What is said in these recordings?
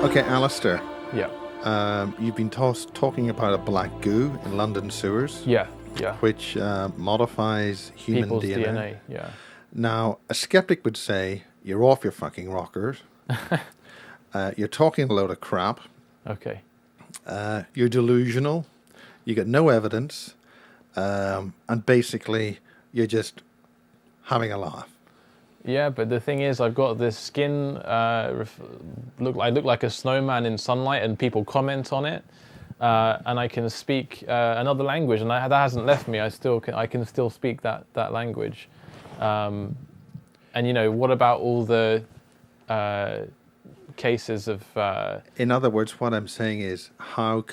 Okay, Alistair, Yeah, you've been talking about a black goo in London sewers, yeah, yeah. which modifies human People's DNA. DNA. Yeah. Now, a skeptic would say, you're off your fucking rockers. You're talking a load of crap. Okay. You're delusional. You got no evidence. And basically, you're just having a laugh. Yeah, but the thing is, I've got this skin. I look like a snowman in sunlight, and people comment on it. And I can speak another language, and that hasn't left me. I can still speak that language. And what about all the cases of? In other words, what I'm saying is, how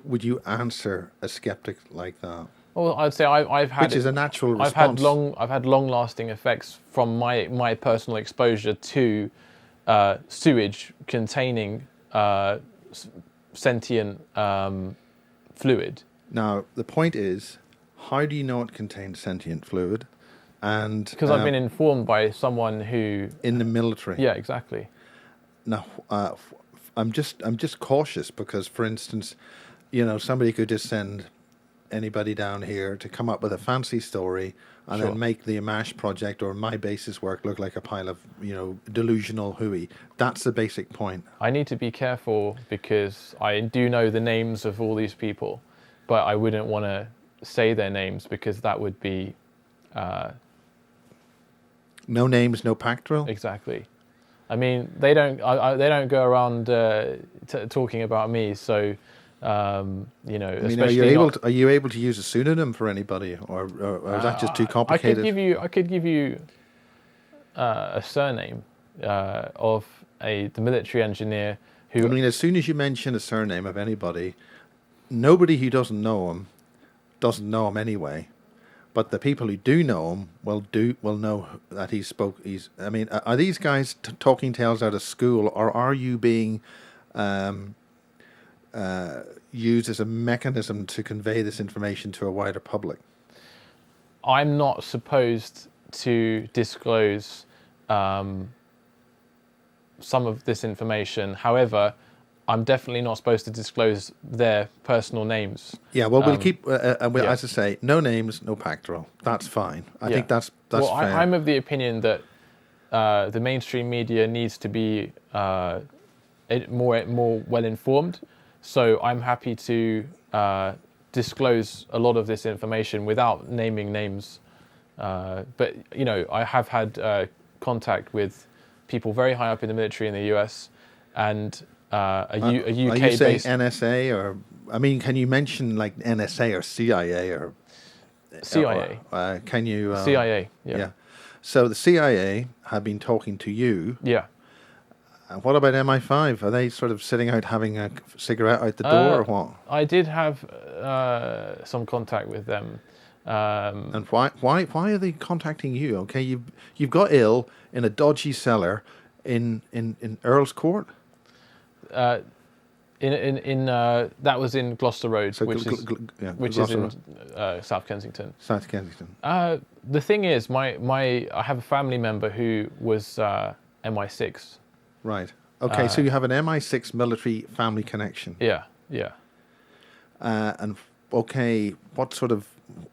would you answer a skeptic like that? Well, I'd say I've had Which is a natural response. I've had long-lasting effects from my personal exposure to sewage containing sentient fluid. Now, the point is, how do you know it contains sentient fluid? And Because I've been informed by someone who in the military. Yeah, exactly. Now, I'm just cautious because, for instance, somebody could just send anybody down here to come up with a fancy story and Sure. then make the Ammach project or my basis work look like a pile of delusional hooey. That's the basic point. I need to be careful because I do know the names of all these people, but I wouldn't want to say their names because that would be No names, no pactoral. exactly. I mean, they don't go around talking about me, so I mean, especially are you able to use a pseudonym for anybody, or is that just too complicated? I could give you a surname of the military engineer who. I mean, as soon as you mention a surname of anybody, nobody who doesn't know him anyway. But the people who do know him will know that I mean, are these guys talking tales out of school, or are you being used as a mechanism to convey this information to a wider public? I'm not supposed to disclose some of this information. However, I'm definitely not supposed to disclose their personal names. Yeah, well, we'll keep, as I say, no names, no pactoral. That's fine. I think that's fair. I'm of the opinion that the mainstream media needs to be more well informed. So I'm happy to disclose a lot of this information without naming names. But I have had contact with people very high up in the military in the US, and a UK. Are you saying NSA, or I mean, can you mention like NSA or CIA or CIA? Can you CIA. Yeah. So the CIA have been talking to you. Yeah. What about MI5? Are they sort of sitting out having a cigarette out the door, or what? I did have some contact with them. And why are they contacting you? Okay, you've got ill in a dodgy cellar in Earl's Court. That was in Gloucester Road, So which Gloucester is in South Kensington. South Kensington. The thing is, I have a family member who was MI6. Right. Okay, so you have an MI6 military family connection. Yeah, yeah. And okay, what sort of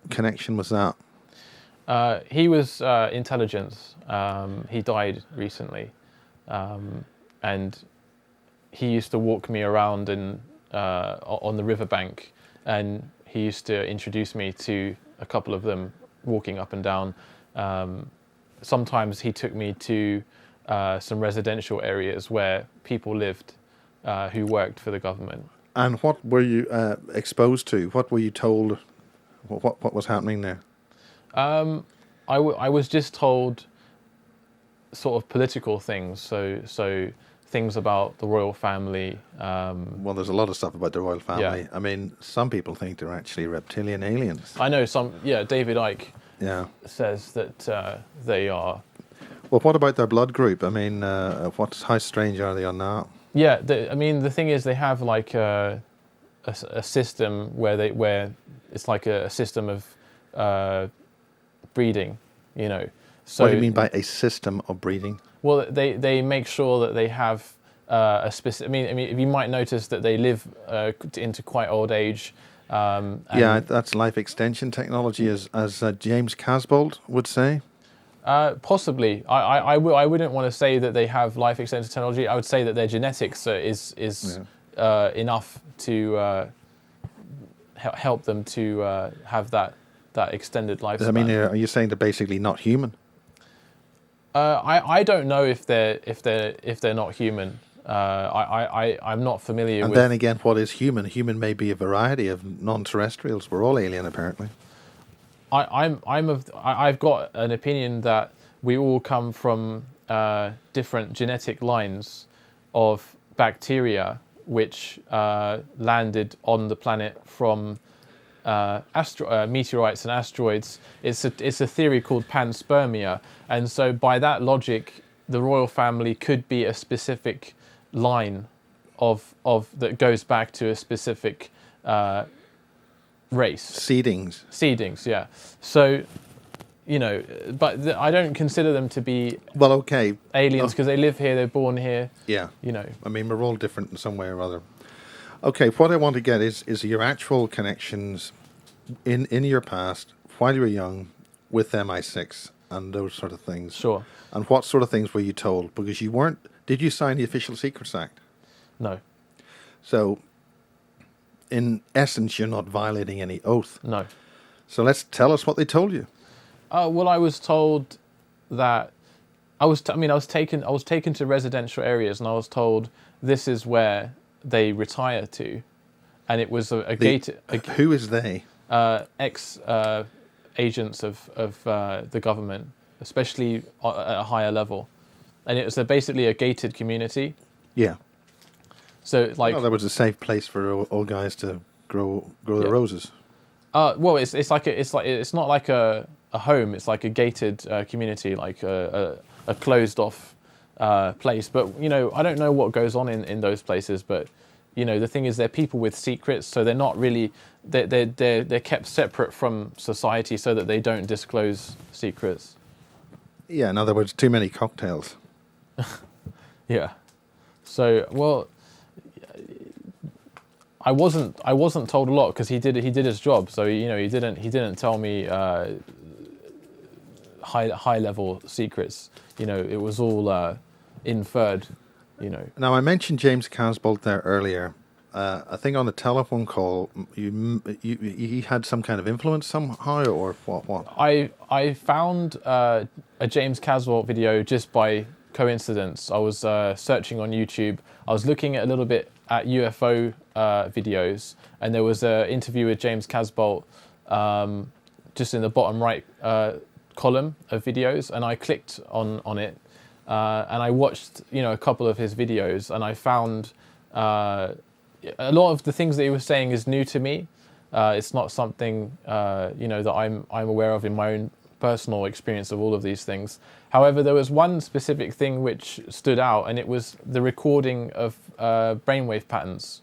connection was that? He was intelligence. He died recently, and he used to walk me around on the riverbank, and he used to introduce me to a couple of them walking up and down. Sometimes he took me to some residential areas where people lived who worked for the government. And what were you exposed to? What were you told? What was happening there? I was just told sort of political things, so things about the royal family. Well, there's a lot of stuff about the royal family. Yeah. I mean, some people think they're actually reptilian aliens. I know some. Yeah, David Icke says that they are. Well, what about their blood group? I mean, how strange are they on that? Yeah, I mean, the thing is, they have like a system where it's like a system of breeding, So what do you mean by a system of breeding? Well, they make sure that they have a specific. I mean, you might notice that they live into quite old age. Yeah, that's life extension technology, as James Casbolt would say. Possibly. I wouldn't want to say that they have life extension technology. I would say that their genetics is enough to help them to have that extended lifespan. I mean, are you saying they're basically not human? I don't know if they're not human. I'm not familiar and with. And then again, what is human? Human may be a variety of non-terrestrials. We're all alien, apparently. I've got an opinion that we all come from different genetic lines of bacteria which landed on the planet from meteorites and asteroids. It's a theory called panspermia, and so by that logic, the royal family could be a specific line of that goes back to a specific race. Seedings, yeah. So, but I don't consider them to be aliens because they live here, they're born here. Yeah. I mean, we're all different in some way or other. Okay, what I want to get is your actual connections in your past while you were young with MI6 and those sort of things. Sure. And what sort of things were you told? Because you weren't. Did you sign the Official Secrets Act? No. So, in essence, you're not violating any oath. No. So tell us what they told you. Well, I was told that I was taken to residential areas, and I was told this is where they retire to, and it was a gated. Who is they? Ex agents of the government, especially at a higher level, and it was basically a gated community. Yeah. So there was a safe place for old guys to grow their roses. Well, it's not like a home. It's like a gated community, like a closed off place. But I don't know what goes on in those places. But the thing is, they're people with secrets, so they're not really they're kept separate from society so that they don't disclose secrets. Yeah, in other words, too many cocktails. Yeah. So I wasn't told a lot because he did his job. So he didn't tell me high level secrets. It was all inferred. Now I mentioned James Casbolt there earlier. I think on the telephone call, he had some kind of influence somehow, or what? I found a James Casbolt video just by coincidence. I was searching on YouTube. I was looking a little bit at UFO videos, and there was an interview with James Casbolt just in the bottom right column of videos, and I clicked on it, and I watched a couple of his videos, and I found a lot of the things that he was saying is new to me. It's not something that I'm aware of in my own personal experience of all of these things. However, there was one specific thing which stood out, and it was the recording of brainwave patterns.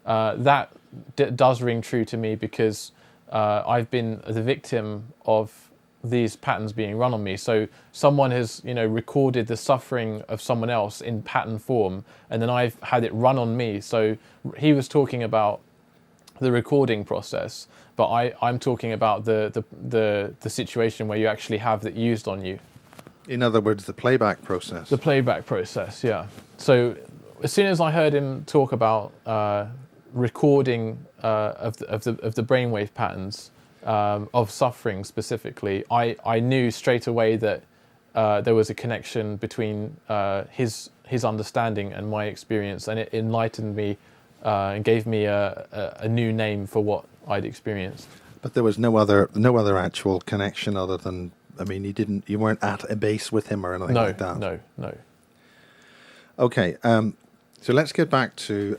That does ring true to me because I've been the victim of these patterns being run on me. So someone has, recorded the suffering of someone else in pattern form, and then I've had it run on me. So he was talking about the recording process, but I'm talking about the situation where you actually have that used on you. In other words, the playback process. The playback process, yeah. So as soon as I heard him talk about recording of the brainwave patterns of suffering specifically, I knew straight away that there was a connection between his understanding and my experience, and it enlightened me and gave me a new name for what I'd experienced. But there was no other actual connection other than, you weren't at a base with him or anything like that. No. Okay, so let's get back to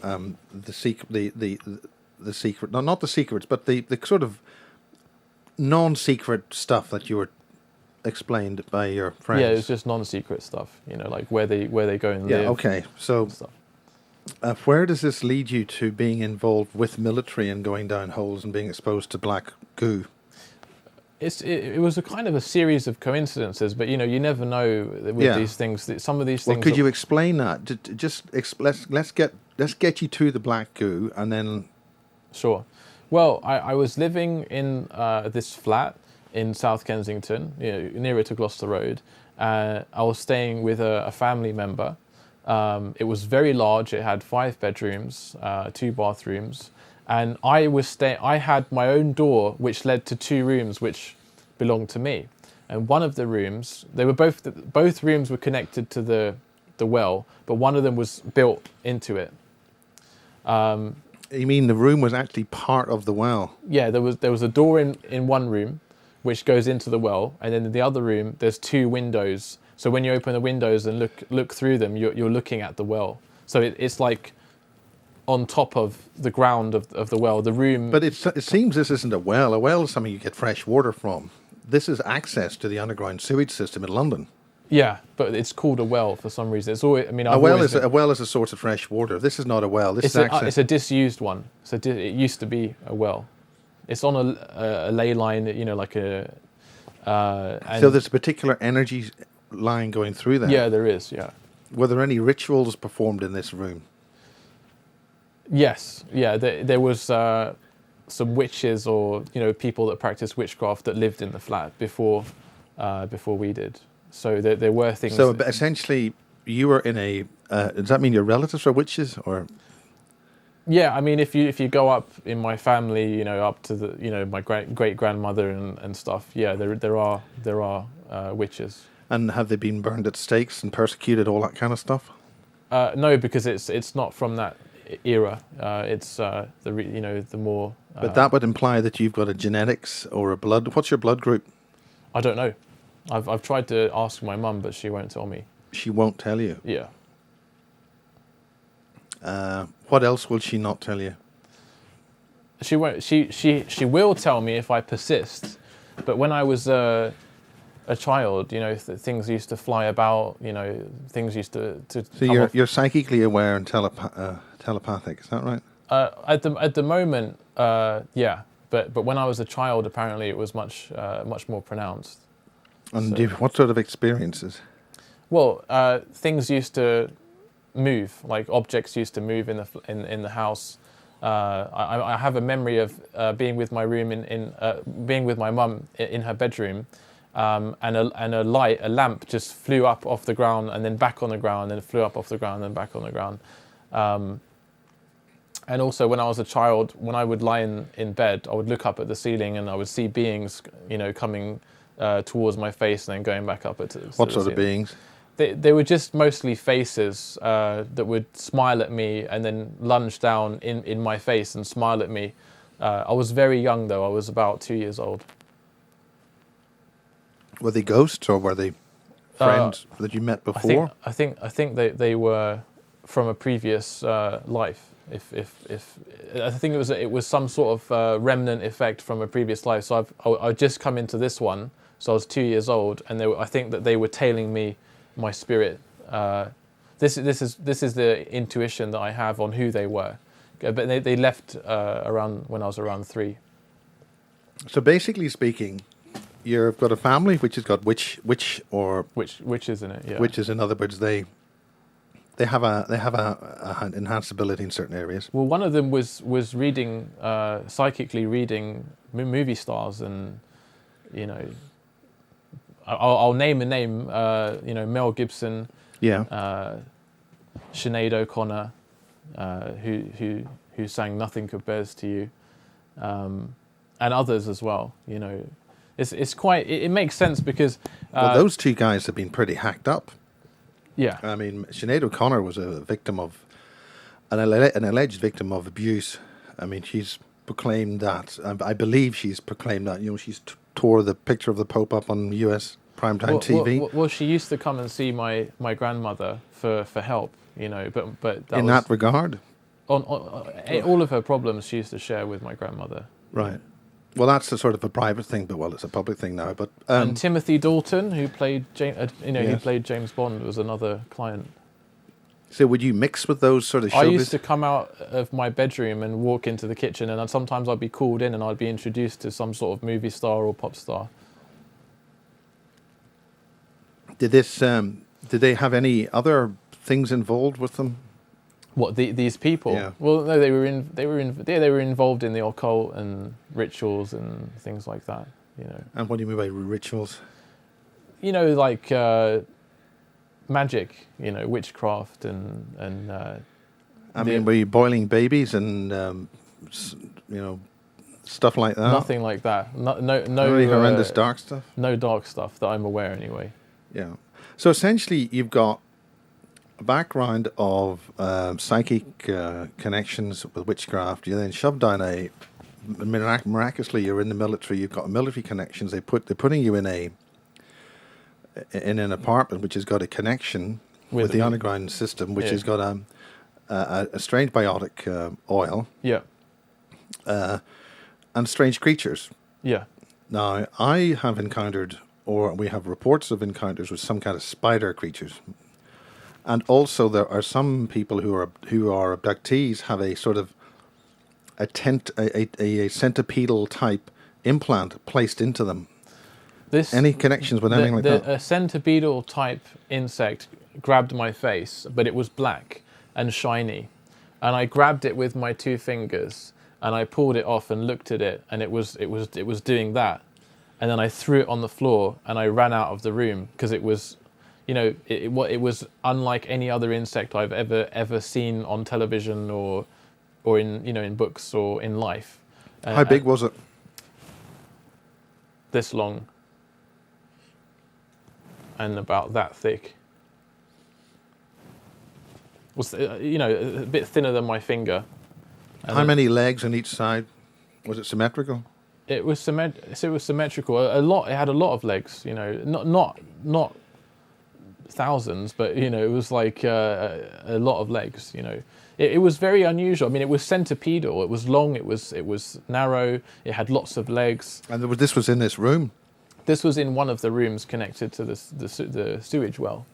the secret, the secret, no, not the secrets, but the sort of non-secret stuff that you were explained by your friends. Yeah, it was just non-secret stuff, like where they go and live. Yeah, okay. So where does this lead you to being involved with military and going down holes and being exposed to black goo? it was a kind of a series of coincidences, but you never know with Yeah. these things. Some of these Well, things. could you explain that? Let's get you to the black goo, and then Sure. Well, I was living in this flat in South Kensington, nearer to Gloucester Road. I was staying with a family member. It was very large. It had 5 bedrooms, 2 bathrooms, and I had my own door, which led to 2 rooms, which belonged to me. And one of the rooms, both rooms were connected to the well, but one of them was built into it. you mean the room was actually part of the well? Yeah, there was a door in one room, which goes into the well, and then in the other room there's 2 windows. So when you open the windows and look through them, you're looking at the well. So it's like on top of the ground of the well. The room. But it seems this isn't a well. A well is something you get fresh water from. This is access to the underground sewage system in London. Yeah, but it's called a well for some reason. It's always. I mean, a well is a source of fresh water. This is not a well. This is access. It's a disused one. So it used to be a well. It's on a ley line, like a. So there's a particular energy line going through there. Yeah, there is. Yeah. Were there any rituals performed in this room? Yes. Yeah. There was some witches or people that practiced witchcraft that lived in the flat before we did. So there were things. So essentially, you were in a. Does that mean your relatives are witches, or? Yeah, I mean, if you go up in my family, up to the my great grandmother and stuff. Yeah, there are witches. And have they been burned at stakes and persecuted, all that kind of stuff? No, because it's not from that era. It's the more. But that would imply that you've got a genetics or a blood. What's your blood group? I don't know. I've tried to ask my mum, but she won't tell me. She won't tell you? Yeah. What else will she not tell you? She won't. She will tell me if I persist. But when I was a child, things used to fly about. Things used to. So you're psychically aware and telepathic. Is that right? At the moment, yeah. But when I was a child, apparently it was much more pronounced. And what sort of experiences? Well, things used to move, like objects used to move in the house. I have a memory of being with my being with my mum in her bedroom, and a lamp just flew up off the ground and then back on the ground, and then flew up off the ground and then back on the ground. And also when I was a child, when I would lie in bed, I would look up at the ceiling and I would see beings, coming towards my face and then going back up at it. What sort of beings? They were just mostly faces that would smile at me and then lunge down in my face and smile at me. I was very young though. I was about 2 years old. Were they ghosts or were they friends that you met before? I think they were from a previous life. If I think it was some sort of remnant effect from a previous life. So I'd just come into this one. So I was 2 years old, and I think that they were tailing me, my spirit. This is the intuition that I have on who they were. But they left around when I was around 3. So basically speaking, you've got a family which has got witches in it. Yeah. Witches, in other words, they have a enhanced ability in certain areas. Well, one of them was reading psychically reading movie stars, and I'll name a name. Mel Gibson. Yeah. Sinead O'Connor, who sang "Nothing Compares to You," and others as well. It's quite. It makes sense because those 2 guys have been pretty hacked up. Yeah. I mean, Sinead O'Connor was a victim of an alleged victim of abuse. I mean, she's proclaimed that. I believe she's proclaimed that. She's tore the picture of the Pope up on US primetime TV. Well, she used to come and see my grandmother for help. But in that regard, on all of her problems, she used to share with my grandmother. Right. Well, that's a sort of a private thing, but it's a public thing now. But and Timothy Dalton, who played James Bond, was another client. So would you mix with those sort of I showbiz? used to come out of my bedroom and walk into the kitchen, and sometimes I'd be called in and I'd be introduced to some sort of movie star or pop star. Did this? Did they have any other things involved with them? What, these people? Yeah. Well, no, they were involved in the occult and rituals and things like that. You know. And what do you mean by rituals? You know, like magic. You know, witchcraft and. I mean, were you boiling babies and stuff like that? Nothing like that. No. Really horrendous dark stuff. No dark stuff that I'm aware, anyway. Yeah. So essentially, you've got a background of psychic connections with witchcraft. You then shoved down miraculously you're in the military. You've got military connections. They're putting you in an apartment which has got a connection with the underground system, which has got a strange biotic oil. Yeah. And strange creatures. Yeah. Now, I have encountered, or we have reports of encounters with some kind of spider creatures. And also there are some people who are abductees have a sort of a centipedal type implant placed into them. Any connections with anything like that? A centipedal type insect grabbed my face, but it was black and shiny. And I grabbed it with my 2 fingers and I pulled it off and looked at it, and it was doing that. And then I threw it on the floor and I ran out of the room because it was, you know, it was unlike any other insect I've ever seen on television or in books or in life. How big was it? This long. And about that thick. Was a bit thinner than my finger. How many legs on each side? Was it symmetrical? It was symmetrical. A lot. It had a lot of legs. You know, not thousands, but you know, it was like a lot of legs. You know, it was very unusual. I mean, it was centipedal. It was long. It was narrow. It had lots of legs. And this was in this room. This was in one of the rooms connected to the sewage well.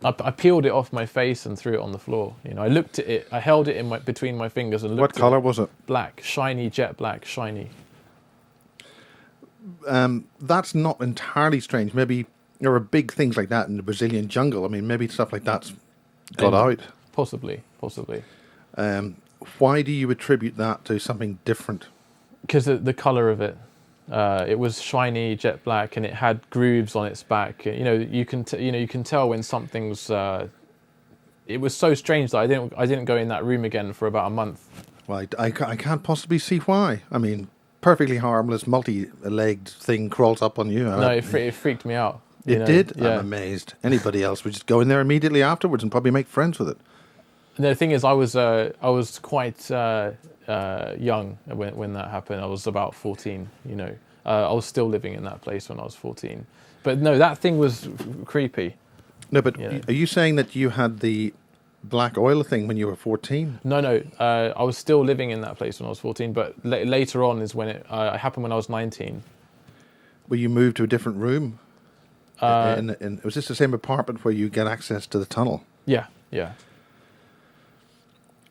I peeled it off my face and threw it on the floor. You know, I looked at it. I held it between my fingers and looked. What color was it? Black, shiny, jet black, shiny. That's not entirely strange. Maybe there are big things like that in the Brazilian jungle. I mean, maybe stuff like that's got out. Possibly. Why do you attribute that to something different? Because the color of it. It was shiny, jet black, and it had grooves on its back. You know, you can tell when something's. It was so strange that I didn't go in that room again for about a month. Well, I can't possibly see why. I mean, perfectly harmless, multi-legged thing crawls up on you. No, it freaked me out. It did? Yeah. I'm amazed. Anybody else would just go in there immediately afterwards and probably make friends with it. And the thing is, I was quite young when that happened. I was about 14. You know, I was still living in that place when I was 14. But no, that thing was creepy. No, but are you saying that you had the black oil thing when you were 14? No. I was still living in that place when I was 14. But later on is when it happened when I was 19. Well, you moved to a different room. Was this the same apartment where you get access to the tunnel? Yeah.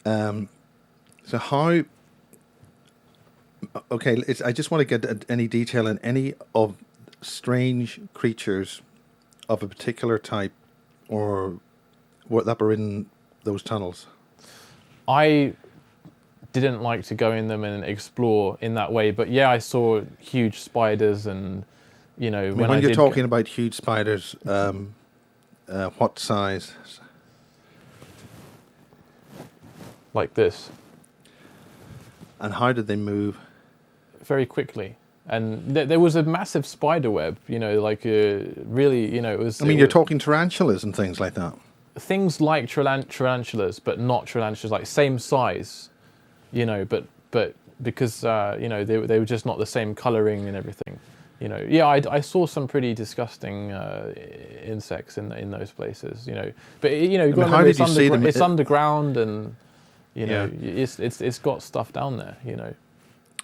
So how? Okay, I just want to get any detail in any of strange creatures of a particular type, or what that were in those tunnels. I didn't like to go in them and explore in that way, but yeah, I saw huge spiders and. You know, when you're talking about huge spiders, what size? Like this. And how did they move? Very quickly. And there was a massive spider web, you know, like really, you know, it was... I mean, you're talking tarantulas and things like that. Things like tarantulas, but not tarantulas, like same size, you know, but because, you know, they were just not the same colouring and everything. You know, yeah, I saw some pretty disgusting insects in those places. You know, but you know, how did you see them? It's underground, and you know, it's got stuff down there. You know,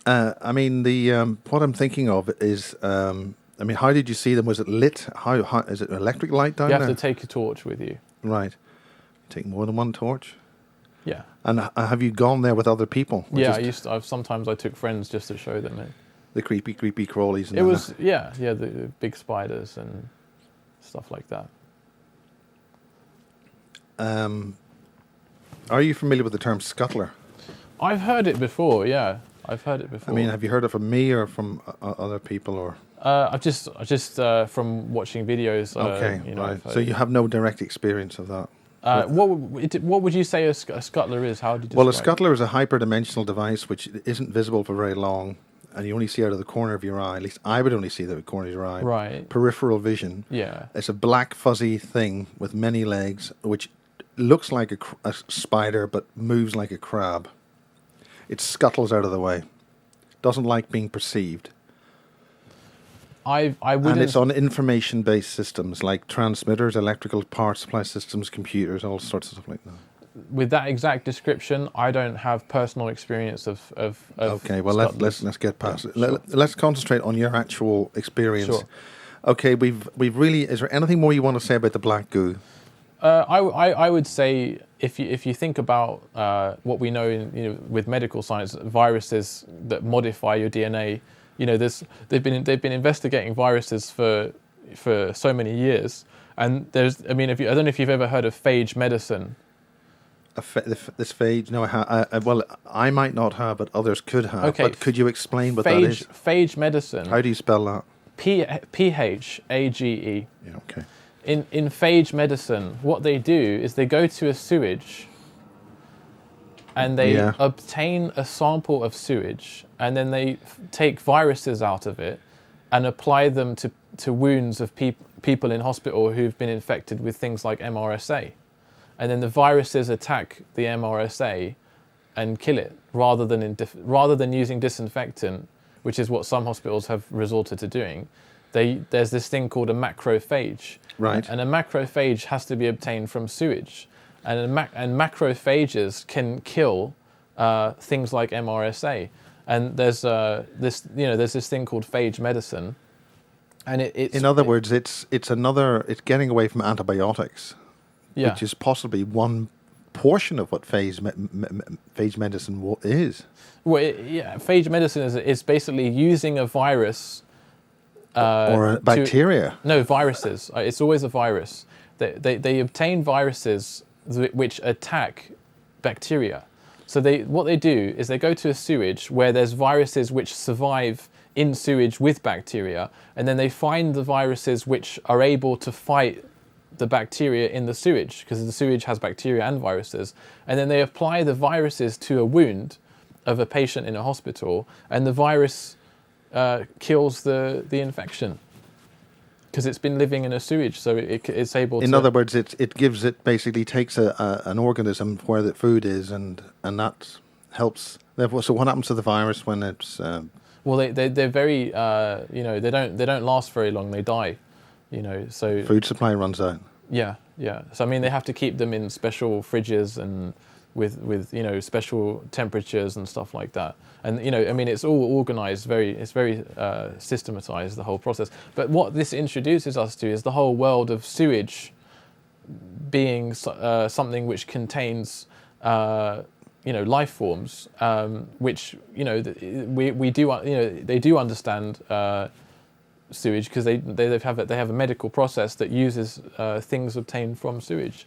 I mean, the what I'm thinking of is I mean, how did you see them? Was it lit? How is it electric light down You there? have to take a torch with you. Right. Take more than one torch. Yeah. And have you gone there with other people? Or Yeah, just sometimes I took friends just to show them it. the creepy crawlies. And It was the big spiders and stuff like that. Are you familiar with the term scuttler? I've heard it before. Yeah, I've heard it before. I mean, have you heard it from me or from other people or? I've just from watching videos. Okay, you know, right. So you have no direct experience of that. What would you say a scuttler is? How do you describe Well, a scuttler is a hyperdimensional device which isn't visible for very long, and you only see out of the corner of your eye. At least I would only see the corner of your eye. Right. Peripheral vision. Yeah. It's a black fuzzy thing with many legs, which looks like a spider but moves like a crab. It scuttles out of the way. Doesn't like being perceived. I wouldn't. And it's on information-based systems like transmitters, electrical power supply systems, computers, all sorts of stuff like that. With that exact description, I don't have personal experience of Okay, well let's get past it. Sure. Let's concentrate on your actual experience. Sure. Okay, we've really. Is there anything more you want to say about the black goo? I would say if you think about what we know with medical science, viruses that modify your DNA. They've been investigating viruses for so many years, and I don't know if you've ever heard of phage medicine. This phage? No, well, I might not have, but others could have. Okay, but could you explain what that is? Phage medicine. How do you spell that? Phage. Yeah. Okay. In phage medicine, what they do is they go to a sewage and they obtain a sample of sewage, and then they take viruses out of it and apply them to wounds of people in hospital who've been infected with things like MRSA. And then the viruses attack the MRSA and kill it, rather than using disinfectant, which is what some hospitals have resorted to doing. There's this thing called a macrophage. Right. And a macrophage has to be obtained from sewage. And macrophages can kill things like MRSA. And there's this thing called phage medicine. And in other words, it's getting away from antibiotics, which is possibly one portion of what phage medicine is. Well, phage medicine is basically using a virus. Or a bacteria. No, viruses. It's always a virus. They obtain viruses which attack bacteria. So what they do is they go to a sewage where there's viruses which survive in sewage with bacteria, and then they find the viruses which are able to fight the bacteria in the sewage, because the sewage has bacteria and viruses, and then they apply the viruses to a wound of a patient in a hospital, and the virus kills the infection because it's been living in a sewage, so it's able to... In other words, it basically takes an organism where the food is, and that helps. So what happens to the virus when it's... Well, they're very, they don't last very long. They die, so... Food supply runs out. Yeah. So, I mean, they have to keep them in special fridges and with special temperatures and stuff like that. And, it's all organized it's very systematized, the whole process. But what this introduces us to is the whole world of sewage being something which contains, life forms, which, we do, they do understand sewage, because they have a medical process that uses things obtained from sewage,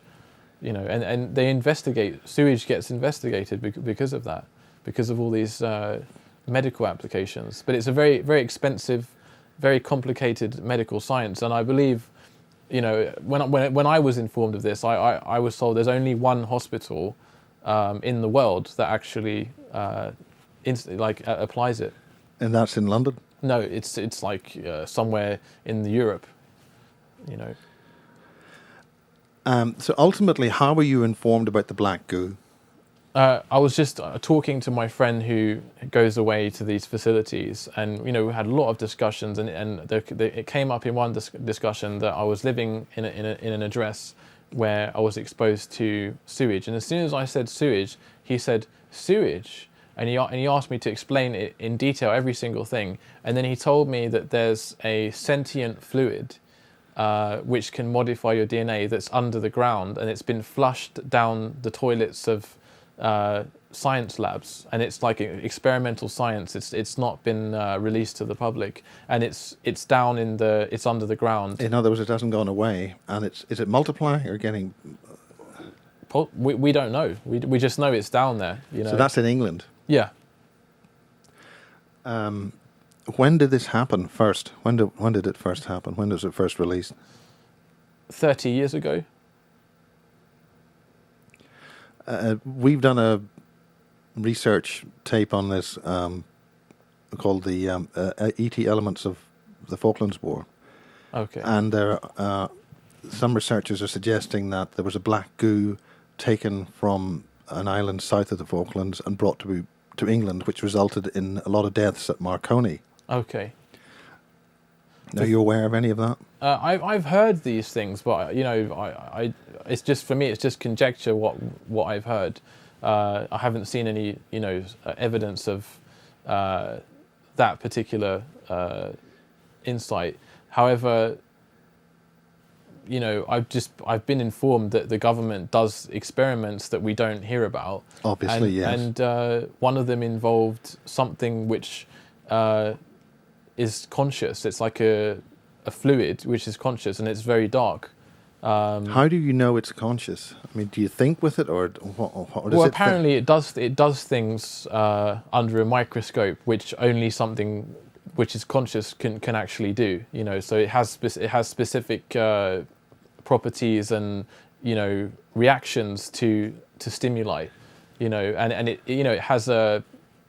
and they investigate. Sewage gets investigated because of that, because of all these medical applications. But it's a very, very expensive, very complicated medical science. And I believe, when I was informed of this, I was told there's only one hospital in the world that actually applies it. And that's in London? No, it's like somewhere in Europe, So ultimately, how were you informed about the black goo? I was just talking to my friend who goes away to these facilities, and we had a lot of discussions, and it came up in one discussion that I was living in an address where I was exposed to sewage, and as soon as I said sewage, he said sewage, and he asked me to explain it in detail, every single thing. And then he told me that there's a sentient fluid which can modify your DNA that's under the ground, and it's been flushed down the toilets of science labs, and it's like experimental science. It's not been released to the public, and it's under the ground. In other words, it hasn't gone away, and is it multiplying or getting? We don't know. We just know it's down there. So that's in England. Yeah. When did this happen first? When did it first happen? When was it first released? 30 years ago. We've done a research tape on this called the ET Elements of the Falklands War. Okay. And there some researchers are suggesting that there was a black goo taken from an island south of the Falklands and brought to England, which resulted in a lot of deaths at Marconi. Okay. Are you aware of any of that? I've heard these things, but I it's just, for me, it's just conjecture what I've heard. I haven't seen any evidence of that particular insight. However, I've been informed that the government does experiments that we don't hear about. Obviously, yes. And one of them involved something which is conscious. It's like a fluid which is conscious, and it's very dark. How do you know it's conscious? I mean, do you think with it, or what well, apparently it does things under a microscope, which only something which is conscious can actually do. So it has specific properties and reactions to stimuli. And it has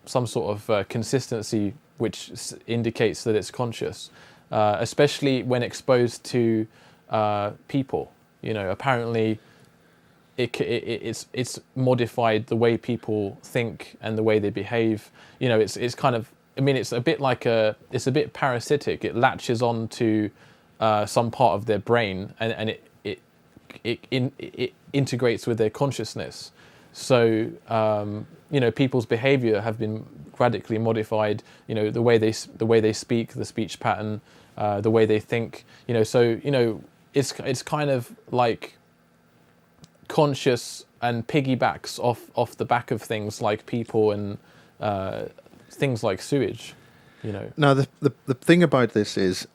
some sort of consistency which indicates that it's conscious, especially when exposed to people. Apparently it's modified the way people think and the way they behave. It's kind of, it's a bit parasitic. It latches on to some part of their brain, and it integrates with their consciousness. So people's behavior have been radically modified. The way they speak, the speech pattern, the way they think. It's kind of like conscious and piggybacks off the back of things like people and things like sewage. Now the thing about this is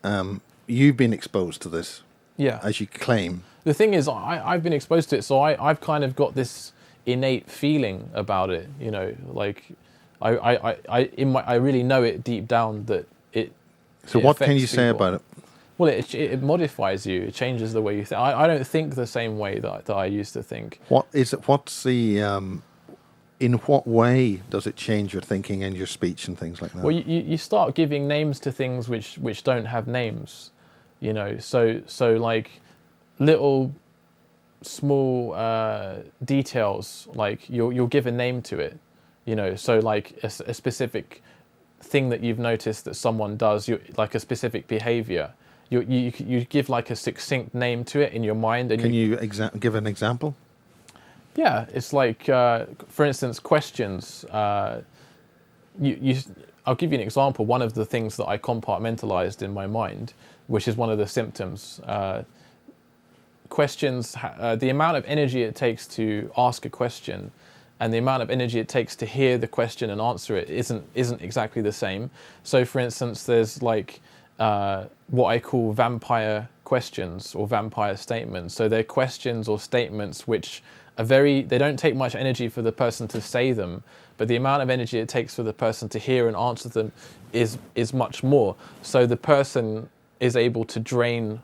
you've been exposed to this. Yeah. As you claim. The thing is, I've been exposed to it, so I've kind of got this innate feeling about it. Like I really know it deep down that it. So what can you say about it? Well, it modifies you. It changes the way you think. I don't think the same way that I used to think. What is it? What's the? In what way does it change your thinking and your speech and things like that? Well, you start giving names to things which don't have names. So like little small details, like you'll give a name to it. So like a specific thing that you've noticed that someone does, like a specific behavior. You give like a succinct name to it in your mind. And can you give an example? Yeah, it's like, for instance, questions. I'll give you an example. One of the things that I compartmentalized in my mind, which is one of the symptoms. Questions, the amount of energy it takes to ask a question and the amount of energy it takes to hear the question and answer it isn't exactly the same. So, for instance, there's like what I call vampire questions or vampire statements. So they're questions or statements which they don't take much energy for the person to say them, but the amount of energy it takes for the person to hear and answer them is much more. So the person is able to drain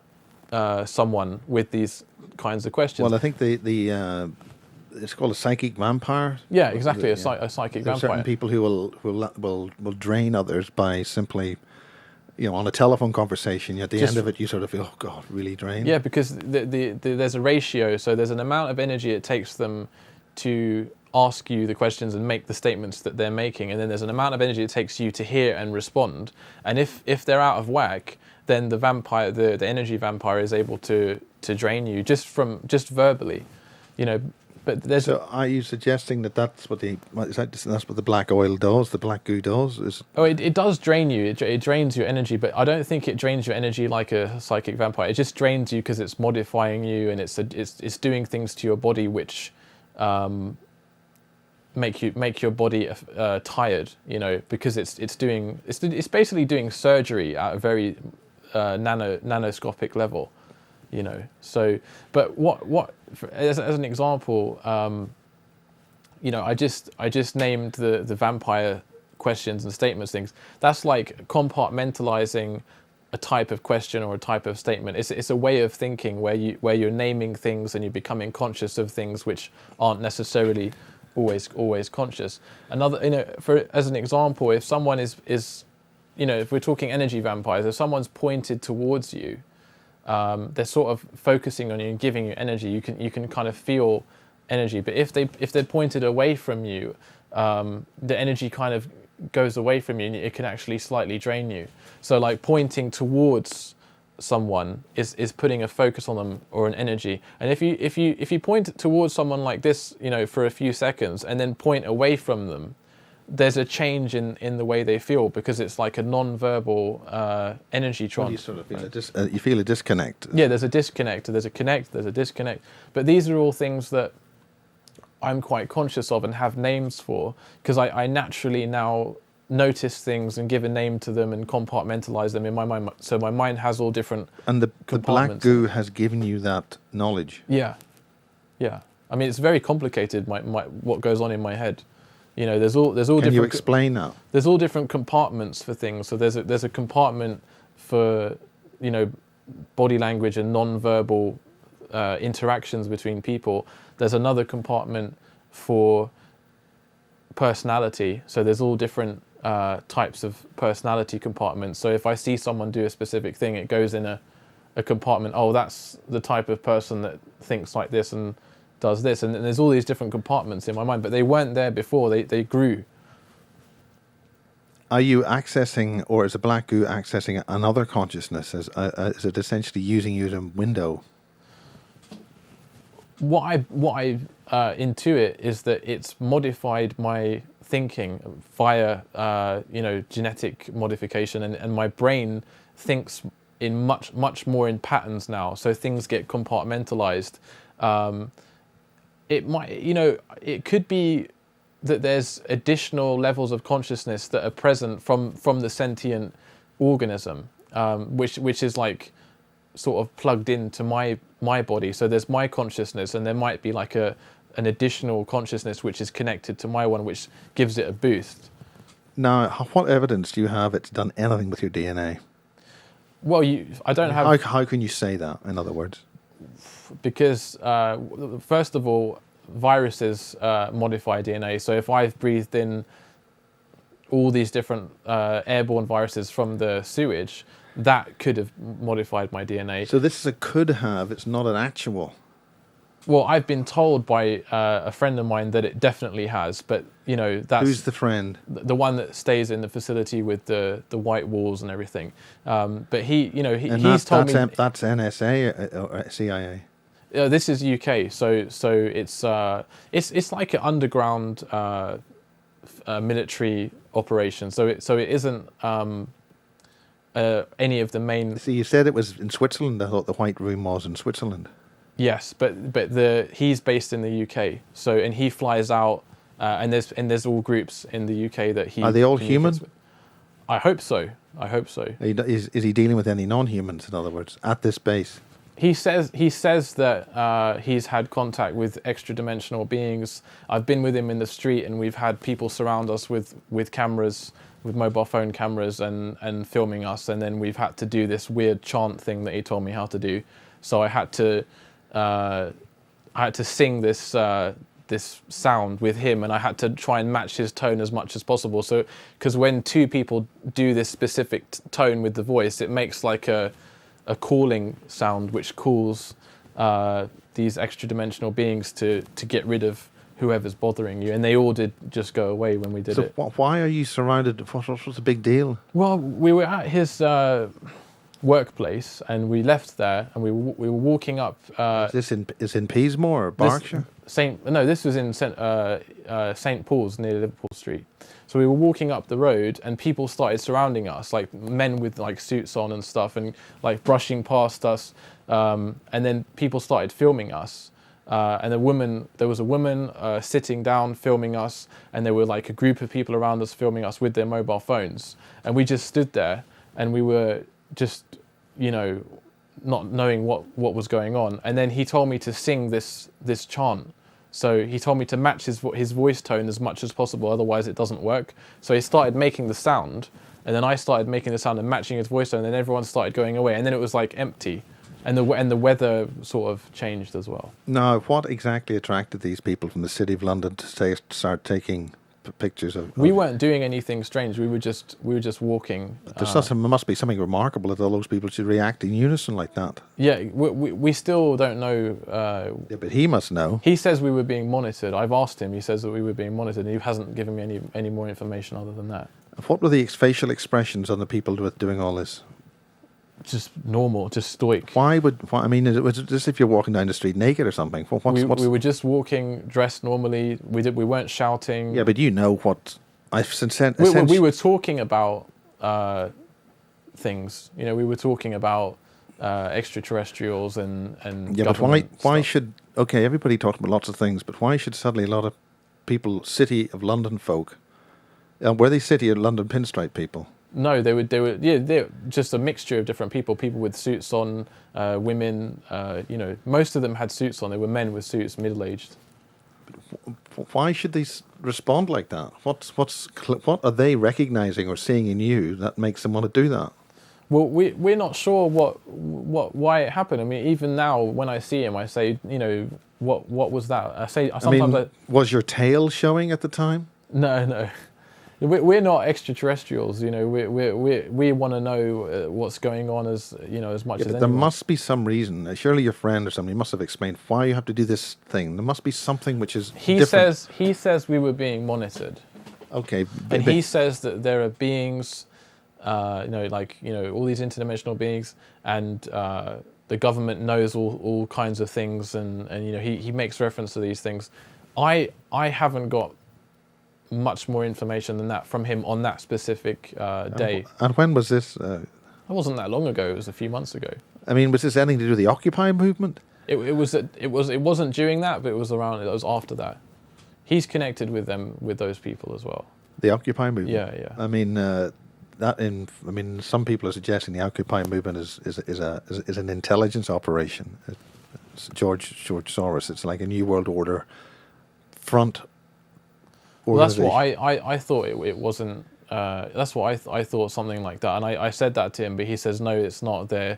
someone with these kinds of questions. Well, I think the it's called a psychic vampire. Yeah, exactly, a psychic there are vampire. certain people who will drain others by simply, on a telephone conversation. At the end of it, you sort of feel, oh God, really drained. Yeah, because there's a ratio. So there's an amount of energy it takes them to ask you the questions and make the statements that they're making, and then there's an amount of energy it takes you to hear and respond. And if they're out of whack, then the vampire, the energy vampire, is able to drain you just verbally. but there's So are you suggesting that that's what that's what the black oil does? The black goo does? it does drain you. It drains your energy, but I don't think it drains your energy like a psychic vampire. It just drains you because it's modifying you, and it's doing things to your body which make your body tired. You know, because it's basically doing surgery at a very nanoscopic level. You know, so but what as an example, you know, I just named the vampire questions and statements things. That's like compartmentalizing a type of question or a type of statement. It's a way of thinking where you're naming things and you're becoming conscious of things which aren't necessarily always conscious. Another, you know, as an example, if someone is you know, if we're talking energy vampires, if someone's pointed towards you, they're sort of focusing on you and giving you energy. You can kind of feel energy. But if they're pointed away from you, the energy kind of goes away from you, and it can actually slightly drain you. So like pointing towards someone is putting a focus on them or an energy. And if you point towards someone like this, you know, for a few seconds and then point away from them, there's a change in the way they feel, because it's like a non-verbal energy tron. Well, you sort of feel you feel a disconnect. Yeah, there's a disconnect. There's a connect. There's a disconnect. But these are all things that I'm quite conscious of and have names for, because I naturally now notice things and give a name to them and compartmentalize them in my mind. So my mind has all different And the black goo has given you that knowledge. Yeah. I mean, it's very complicated. What goes on in my head. You know, there's all different. Can you explain that? There's all different compartments for things. So there's a compartment for, you know, body language and non-verbal interactions between people. There's another compartment for personality. So there's all different types of personality compartments. So if I see someone do a specific thing, it goes in a compartment. Oh, that's the type of person that thinks like this and does this, and there's all these different compartments in my mind, but they weren't there before. They grew. Are you accessing, or is the black goo accessing another consciousness? Is it essentially using you as a window? What I intuit is that it's modified my thinking via you know, genetic modification, and my brain thinks in much more in patterns now. So things get compartmentalized. It might, you know, it could be that there's additional levels of consciousness that are present from the sentient organism, which is like sort of plugged into my body. So there's my consciousness, and there might be like an additional consciousness which is connected to my one, which gives it a boost. Now, what evidence do you have it's done anything with your DNA? Well, I don't have. How can you say that? In other words. Because first of all, viruses modify DNA. So if I've breathed in all these different airborne viruses from the sewage, that could have modified my DNA. So this is a could have, it's not an actual. Well, I've been told by a friend of mine that it definitely has, but you know, that's... Who's the friend? The one that stays in the facility with the white walls and everything. But he, you know, he's told me... That's NSA or CIA? This is UK, so it's like an underground military operation. So it isn't any of the main... See, you said it was in Switzerland. I thought the White Room was in Switzerland. Yes, but he's based in the UK. So, and he flies out, and there's all groups in the UK that he... Are they all human? I hope so. Is he dealing with any non-humans, in other words, at this base? He says that he's had contact with extra-dimensional beings. I've been with him in the street, and we've had people surround us with cameras, with mobile phone cameras, and filming us. And then we've had to do this weird chant thing that he told me how to do. So I had to sing this sound with him, and I had to try and match his tone as much as possible. So, because when two people do this specific tone with the voice, it makes like a calling sound, which calls these extra-dimensional beings to get rid of whoever's bothering you. And they all did just go away when we did it. So why are you surrounded? What's the big deal? Well, we were at his workplace, and we left there, and we were walking up. Is in Peasmore or Berkshire? This was in St. Paul's near Liverpool Street. So we were walking up the road, and people started surrounding us, like men with like suits on and stuff, and like brushing past us. And then people started filming us. And there was a woman sitting down filming us, and there were like a group of people around us filming us with their mobile phones. And we just stood there, and we were just, not knowing what was going on. And then he told me to sing this chant. So he told me to match his voice tone as much as possible, otherwise it doesn't work. So he started making the sound, and then I started making the sound and matching his voice tone, and then everyone started going away, and then it was like empty. And the weather sort of changed as well. Now, what exactly attracted these people from the City of London to start taking pictures of? We weren't doing anything strange. We were just walking. There must be something remarkable that all those people should react in unison like that. Yeah, we still don't know. Yeah, but he must know. He says we were being monitored. I've asked him. He says that we were being monitored, and he hasn't given me any more information other than that. What were the facial expressions on the people doing all this? Just normal, just stoic. Was it just if you're walking down the street naked or something? We were just walking, dressed normally. We weren't shouting. Yeah, but what I've sent. We were talking about things. We were talking about extraterrestrials and. Yeah, but why should everybody talks about lots of things, but why should suddenly a lot of people, City of London folk, were they City of London pinstripe people? No, they're just a mixture of different people with suits on, women, most of them had suits on. They were men with suits, middle-aged. Why should they respond like that? What are they recognizing or seeing in you that makes them want to do that? Well, we're not sure why it happened. I mean, even now when I see him, I say, what was that? Was your tail showing at the time? No. We're not extraterrestrials, we want to know what's going on as much as anyone. There must be some reason. Surely your friend or somebody must have explained why you have to do this thing. There must be something which is different. He says we were being monitored. Okay. And he says that there are beings, all these interdimensional beings, and the government knows all kinds of things, and he makes reference to these things. I haven't got much more information than that from him on that specific day. And when was this? It wasn't that long ago. It was a few months ago. I mean, was this anything to do with the Occupy movement? It wasn't during that, but it was after that. He's connected with those people as well. The Occupy movement. Yeah. I mean, some people are suggesting the Occupy movement is an intelligence operation. It's George Soros. It's like a New World Order front. Well, that's what I thought it wasn't. That's what I thought, something like that. And I said that to him, but he says no, it's not. They're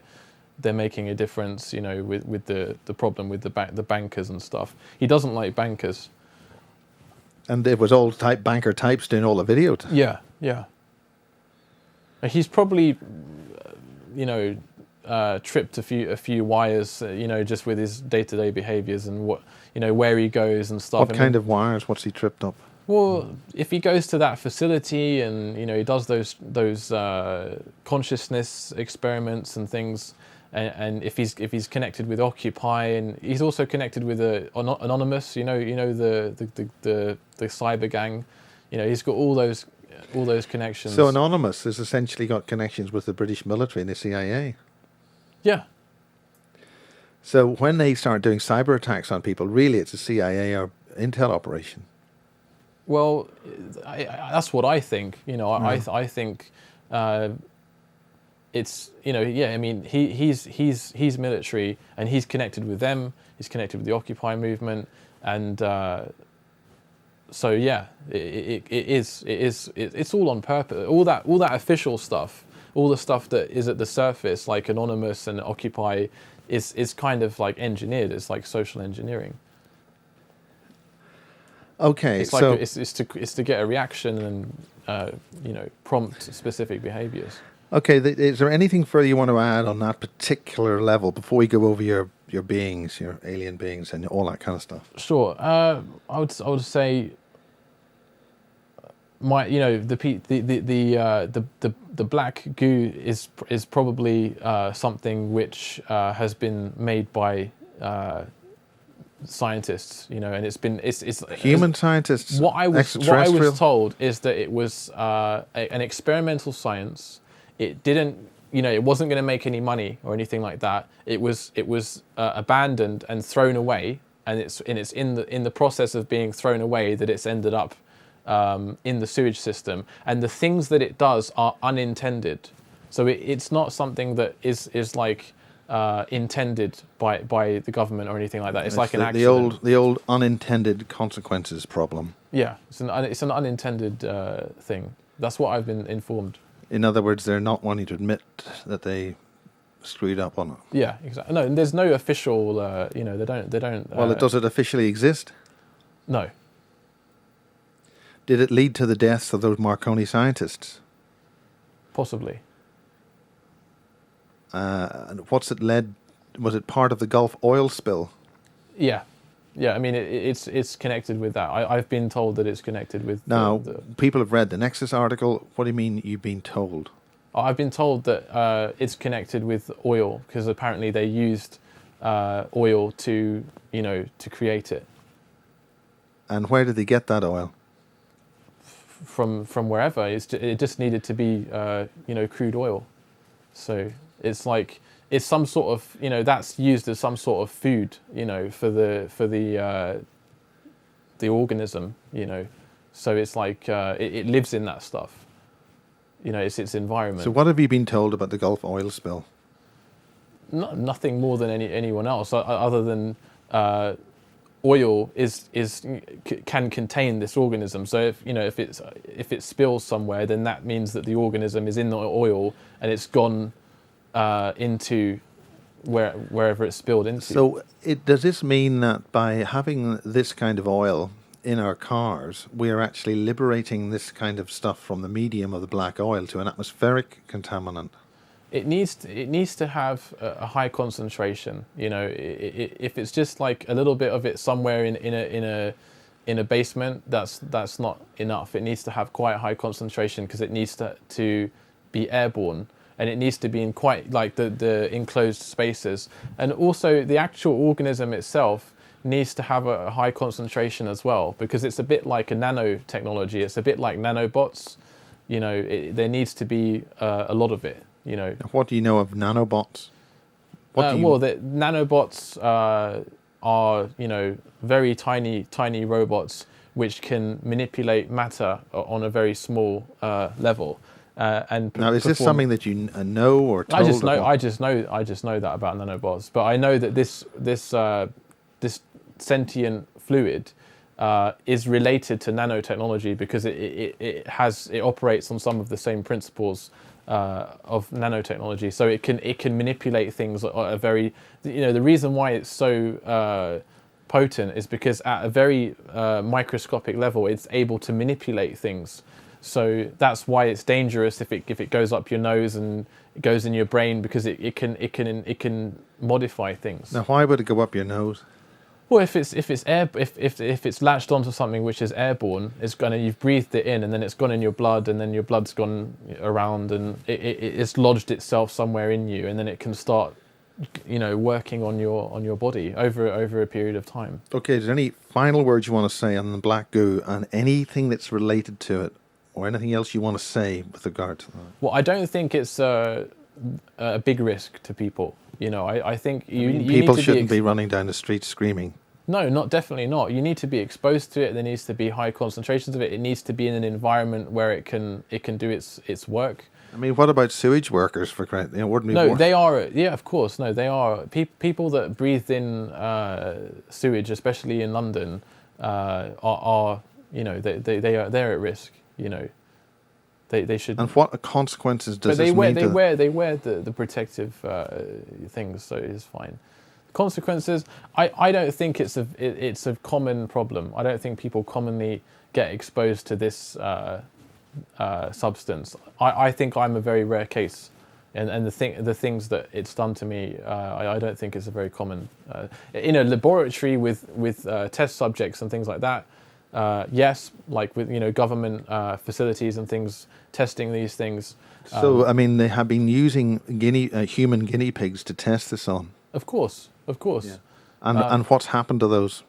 making a difference, with the problem with the bankers and stuff. He doesn't like bankers. And it was all banker types doing all the video. Yeah. He's probably, tripped a few wires, just with his day-to-day behaviours and where he goes and stuff. What kind of wires? What's he tripped up? Well, if he goes to that facility and he does those consciousness experiments and things, and if he's connected with Occupy, and he's also connected with Anonymous, the cyber gang, he's got all those connections. So Anonymous has essentially got connections with the British military and the CIA. Yeah. So when they start doing cyber attacks on people, really it's a CIA or intel operation. Well, that's what I think. I think it's I mean, he's military and he's connected with them. He's connected with the Occupy movement, and so yeah, it's all on purpose. All that official stuff, all the stuff that is at the surface, like Anonymous and Occupy, is kind of like engineered. It's like social engineering. Okay, it's so it's to get a reaction and prompt specific behaviours. Okay, is there anything further you want to add on that particular level before we go over your beings, your alien beings, and all that kind of stuff? Sure. I would say the black goo is probably something which has been made by scientists, and it's Human scientists, what I was extraterrestrial? told is that it was an experimental science. It didn't, it wasn't going to make any money or anything like that. It was abandoned and thrown away, and it's in the process of being thrown away that it's ended up in the sewage system. And the things that it does are unintended, so it's not something that is like intended by the government or anything like that. It's like an accident. The old unintended consequences problem. Yeah, it's an unintended thing. That's what I've been informed. In other words, they're not wanting to admit that they screwed up on it. Yeah, exactly. No, there's no official. They don't. Well, does it officially exist? No. Did it lead to the deaths of those Marconi scientists? Possibly. And what's it led? Was it part of the Gulf oil spill? Yeah. I mean, it's connected with that. I've been told that it's connected with. Now, people have read the Nexus article. What do you mean you've been told? I've been told that it's connected with oil because apparently they used oil to create it. And where did they get that oil? From wherever. It just needed to be crude oil. So it's like it's some sort of that's used as some sort of food for the organism so it's like it lives in that stuff. It's its environment. So what have you been told about the Gulf oil spill? Nothing more than anyone else, other than oil can contain this organism. So if it spills somewhere, then that means that the organism is in the oil and it's gone into wherever it's spilled into. So does this mean that by having this kind of oil in our cars, we are actually liberating this kind of stuff from the medium of the black oil to an atmospheric contaminant? It needs to have a high concentration. If it's just like a little bit of it somewhere in a basement, that's not enough. It needs to have quite a high concentration because it needs to be airborne, and it needs to be in quite like the enclosed spaces. And also the actual organism itself needs to have a high concentration as well, because it's a bit like a nanotechnology. It's a bit like nanobots. There needs to be a lot of it. What do you know of nanobots? Well, the nanobots are very tiny robots which can manipulate matter on a very small level. And now, is this something that you know or told? I just know that about nanobots. But I know that this sentient fluid is related to nanotechnology because it operates on some of the same principles of nanotechnology. So it can manipulate things at a very, the reason why it's so potent is because at a very microscopic level, it's able to manipulate things. So that's why it's dangerous if it goes up your nose and it goes in your brain, because it can modify things. Now, why would it go up your nose? Well, if it's latched onto something which is airborne, you've breathed it in, and then it's gone in your blood, and then your blood's gone around, and it's lodged itself somewhere in you, and then it can start, working on your body over a period of time. Okay, is there any final words you want to say on the black goo and anything that's related to it, or anything else you want to say with regard to that? Well, I don't think it's a big risk to people. I think people shouldn't be running down the street screaming. No, definitely not. You need to be exposed to it. There needs to be high concentrations of it. It needs to be in an environment where it can do its work. I mean, what about sewage workers for credit? No, they are. Yeah, of course. No, they are. People that breathe in sewage, especially in London, are they're at risk. They should. And what consequences does this mean? They wear the protective things, so it's fine. Consequences, I don't think it's a common problem. I don't think people commonly get exposed to this substance. I think I'm a very rare case, and the things that it's done to me, I don't think it's a very common. In a laboratory with test subjects and things like that, Yes, like with government facilities and things testing these things. So, I mean, they have been using human guinea pigs to test this on. Of course. Yeah. And what's happened to those?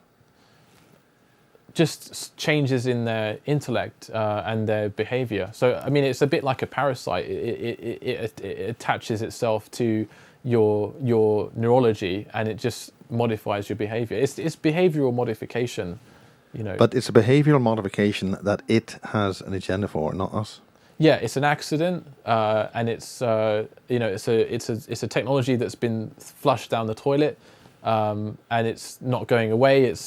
Just changes in their intellect and their behavior. So, I mean, it's a bit like a parasite. It attaches itself to your neurology, and it just modifies your behavior. It's behavioral modification, But it's a behavioral modification that it has an agenda for, not us. Yeah, it's an accident, and it's it's a technology that's been flushed down the toilet. And it's not going away. It's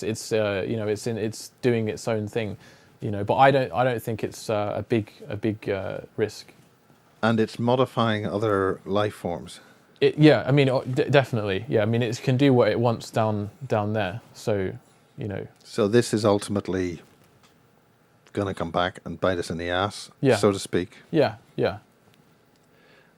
doing its own thing, But I don't think it's a big risk. And it's modifying other life forms. I mean, definitely. Yeah, I mean, it can do what it wants down there. So, So this is ultimately going to come back and bite us in the ass, so to speak. Yeah, yeah.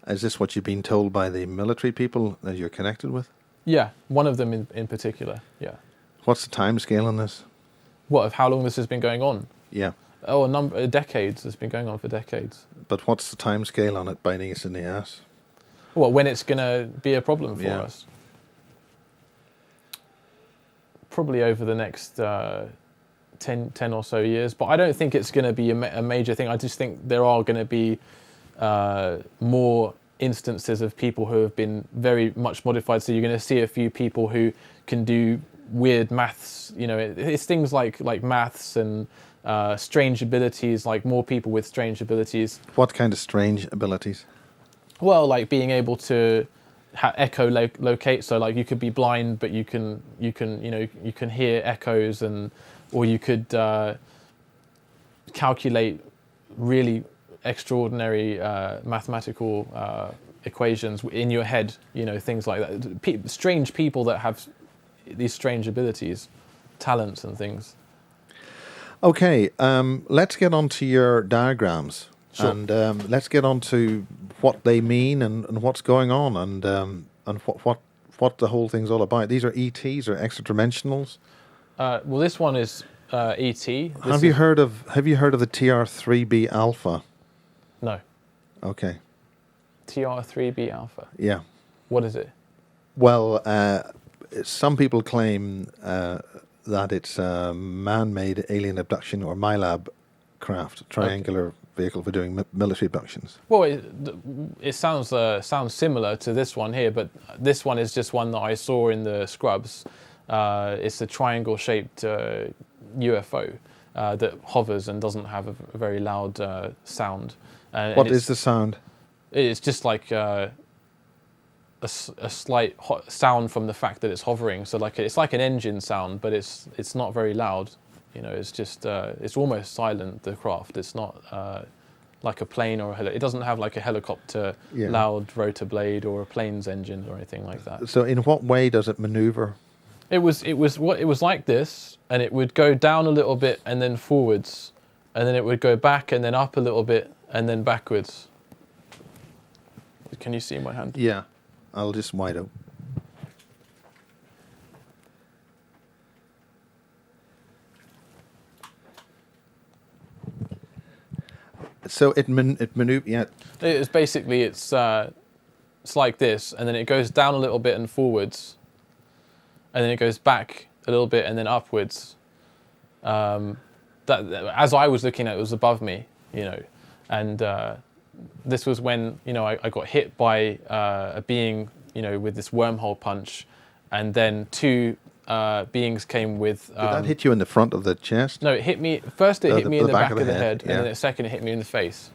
Is this what you've been told by the military people that you're connected with? Yeah, one of them in particular, yeah. What's the time scale on this? What, of how long this has been going on? Yeah. Oh, decades. It's been going on for decades. But what's the time scale on it biting us in the ass? Well, when it's going to be a problem for us? Probably over the next 10 or so years. But I don't think it's going to be a major thing. I just think there are going to be more instances of people who have been very much modified. So you're going to see a few people who can do weird maths. It's things like maths and strange abilities, like more people with strange abilities. What kind of strange abilities? Well, like being able to echolocate. So like you could be blind, but you can hear echoes, or you could calculate really extraordinary mathematical equations in your head, things like that. Strange people that have these strange abilities, talents and things. Okay, let's get on to your diagrams. Sure. And let's get on to what they mean and what's going on and what the whole thing's all about. These are ETs or extra-dimensionals? Well, this one is ET. Have you heard of the TR3B alpha? No. Okay. TR3B alpha? Yeah. What is it? Well, some people claim that it's a man-made alien abduction or MILAB craft, triangular vehicle for doing military abductions. Well, it sounds similar to this one here, but this one is just one that I saw in the scrubs. It's a triangle-shaped UFO that hovers and doesn't have a very loud sound. What is the sound? It's just like a slight sound from the fact that it's hovering. So it's like an engine sound, but it's not very loud. It's just it's almost silent. The craft. It's not like a plane or it doesn't have like a helicopter loud rotor blade or a plane's engine or anything like that. So in what way does it maneuver? It was like this, and it would go down a little bit and then forwards, and then it would go back and then up a little bit and then backwards. Can you see my hand? Yeah, I'll just wide open. So it maneuver. Yeah. It's basically it's like this, and then it goes down a little bit and forwards, and then it goes back a little bit and then upwards. That as I was looking at it was above me, and this was when I got hit by a being with this wormhole punch, and then two beings came with. Did that hit you in the front of the chest? No, it hit me first. It hit me in the back of the head, yeah. And then second it hit me in the face.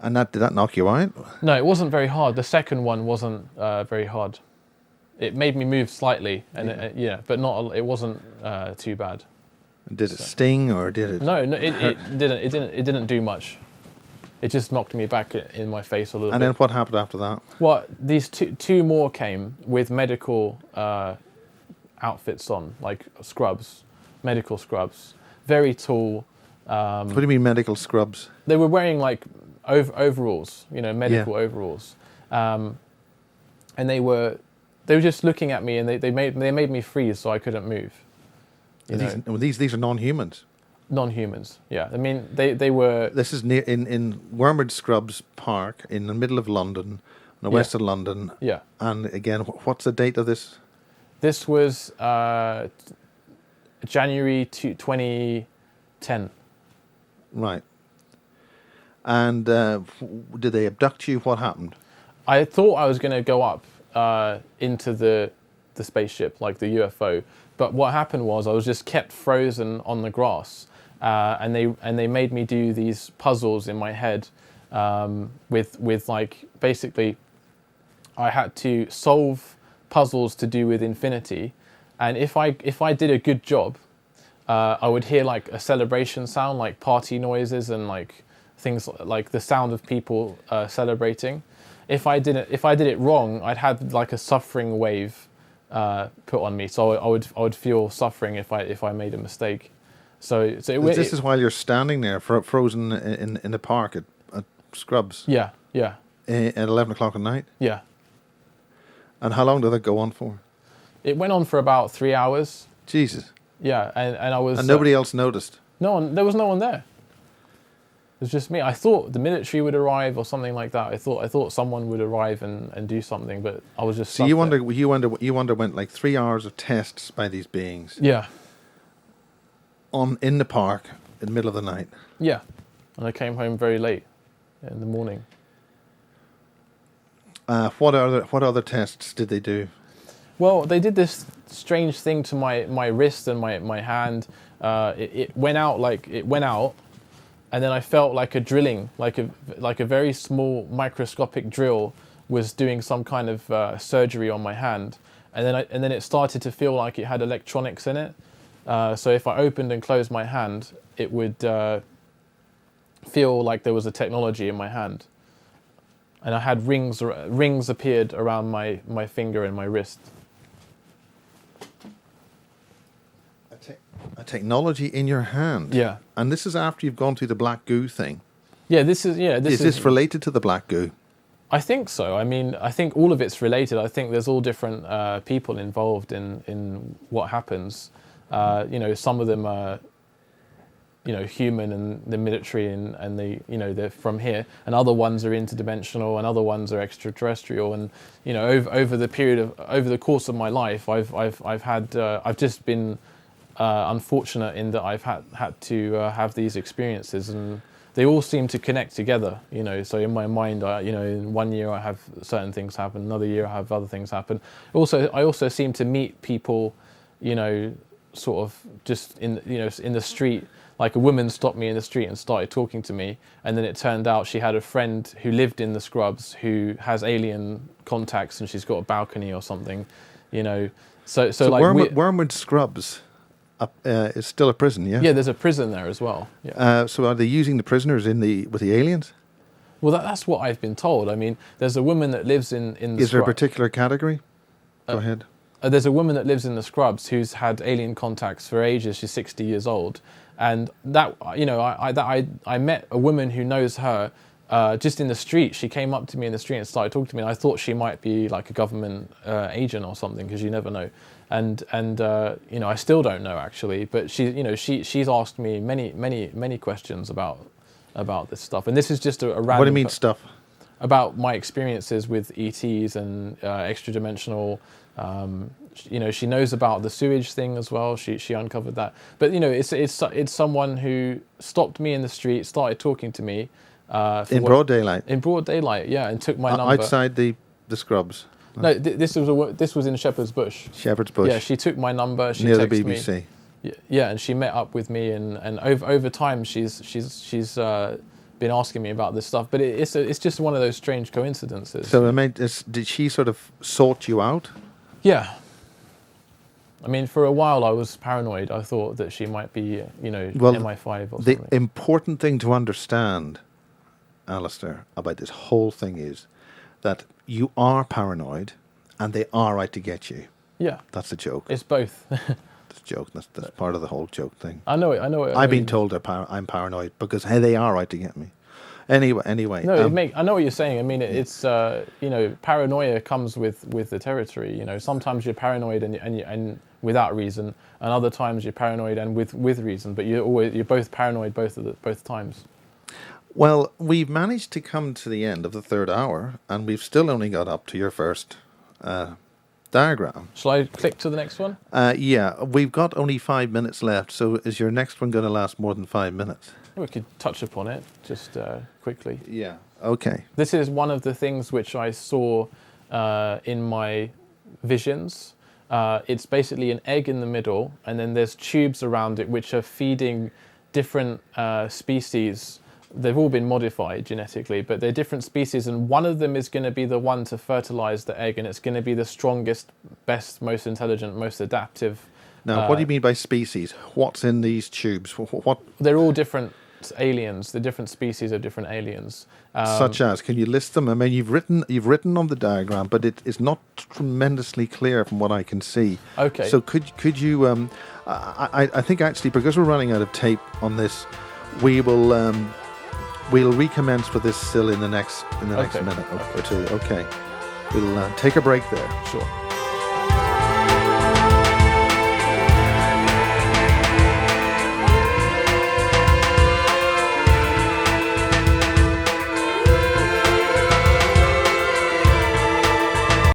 And did that knock you out? No, it wasn't very hard. The second one wasn't very hard. It made me move slightly, and but not. It wasn't too bad. Did it sting or did it? No, it didn't. It didn't do much. It just knocked me back in my face a little bit. And then what happened after that? Well, these two more came with medical outfits on, like scrubs, medical scrubs, very tall. What do you mean medical scrubs? They were wearing like overalls, medical overalls, and they were just looking at me, and they made me freeze so I couldn't move. These are non-humans. Non-humans. Yeah. I mean, they were. This is near in Wormwood Scrubs Park in the middle of London, in the west of London. Yeah. And again, what's the date of this? This was January 2010. Right. And did they abduct you? What happened? I thought I was going to go up into the spaceship, like the UFO. But what happened was I was just kept frozen on the grass, and they made me do these puzzles in my head, with like basically, I had to solve puzzles to do with infinity, and if I did a good job, I would hear like a celebration sound, like party noises and like things like the sound of people celebrating. If I did it wrong, I'd have like a suffering wave put on me, so I would feel suffering if I made a mistake. So this is while you're standing there frozen in the park at Scrubs. Yeah. At 11 o'clock at night. Yeah. And how long did that go on for? It went on for about 3 hours. Jesus. Yeah, and I was. And nobody else noticed. No one. There was no one there. It was just me. I thought the military would arrive or something like that. I thought someone would arrive and do something, but I was just. So you underwent like 3 hours of tests by these beings. Yeah. In the park in the middle of the night. Yeah, and I came home very late in the morning. What other tests did they do? Well, they did this strange thing to my wrist and my hand. It went out, and then I felt like a drilling, like a very small microscopic drill was doing some kind of surgery on my hand, and then it started to feel like it had electronics in it. So if I opened and closed my hand, it would feel like there was a technology in my hand, and I had rings appeared around my finger and my wrist. A technology in your hand. Yeah. And this is after you've gone through the black goo thing. Yeah, this is this related to the black goo? I think so. I mean, I think all of it's related. I think there's all different people involved in what happens. Some of them are, human and the military and they, they're from here, and other ones are interdimensional, and other ones are extraterrestrial. And over the course of my life, I've just been unfortunate in that I've had to have these experiences, and they all seem to connect together. So in my mind, in 1 year I have certain things happen, another year I have other things happen. I also seem to meet people, sort of just in the street. Like a woman stopped me in the street and started talking to me, and then it turned out she had a friend who lived in the Scrubs who has alien contacts, and she's got a balcony or something, So like Wormwood Scrubs is still a prison, yeah? Yeah, there's a prison there as well. Yeah. So are they using the prisoners with the aliens? Well, that's what I've been told. I mean, there's a woman that lives in the Is there a particular category? Go ahead. There's a woman that lives in the Scrubs who's had alien contacts for ages. She's 60 years old, and that I met a woman who knows her just in the street. She came up to me in the street and started talking to me, and I thought she might be like a government agent or something, because you never know. And I still don't know actually, but she's asked me many questions about this stuff, and this is just a random. What do you mean stuff? About my experiences with ETs and extra-dimensional. She knows about the sewage thing as well. She uncovered that. But it's someone who stopped me in the street, started talking to me. In broad daylight. In broad daylight, yeah, and took my number. Outside the Scrubs. No, this was in Shepherd's Bush. Shepherd's Bush. Yeah, she took my number. She near the texted BBC. Me. Yeah, and she met up with me, and over time she's been asking me about this stuff. But it's just one of those strange coincidences. So did she sort of sort you out? Yeah. I mean, for a while I was paranoid. I thought that she might be, MI5 or something. The important thing to understand, Alistair, about this whole thing is that you are paranoid and they are out to get you. Yeah. That's the joke. It's both. That's a joke. That's part of the whole joke thing. I know it. I've been told I'm paranoid because, hey, they are out to get me. Anyway. No, I know what you're saying. I mean, it's paranoia comes with the territory. Sometimes you're paranoid and without reason, and other times you're paranoid and with reason, but you're both paranoid both times. Well, we've managed to come to the end of the third hour, and we've still only got up to your first diagram. Shall I click to the next one? Yeah, we've got only 5 minutes left, so is your next one going to last more than 5 minutes? We could touch upon it just quickly. Yeah. Okay. This is one of the things which I saw in my visions. It's basically an egg in the middle, and then there's tubes around it which are feeding different species. They've all been modified genetically, but they're different species, and one of them is going to be the one to fertilize the egg, and it's going to be the strongest, best, most intelligent, most adaptive. Now, what do you mean by species? What's in these tubes? What? They're all different aliens. The different species of different aliens. Such as? Can you list them? I mean, you've written on the diagram, but it's not tremendously clear from what I can see. Okay. So could you? I think actually, because we're running out of tape on this, we will. We'll recommence with this still in the next minute or two. Okay. We'll take a break there. Sure.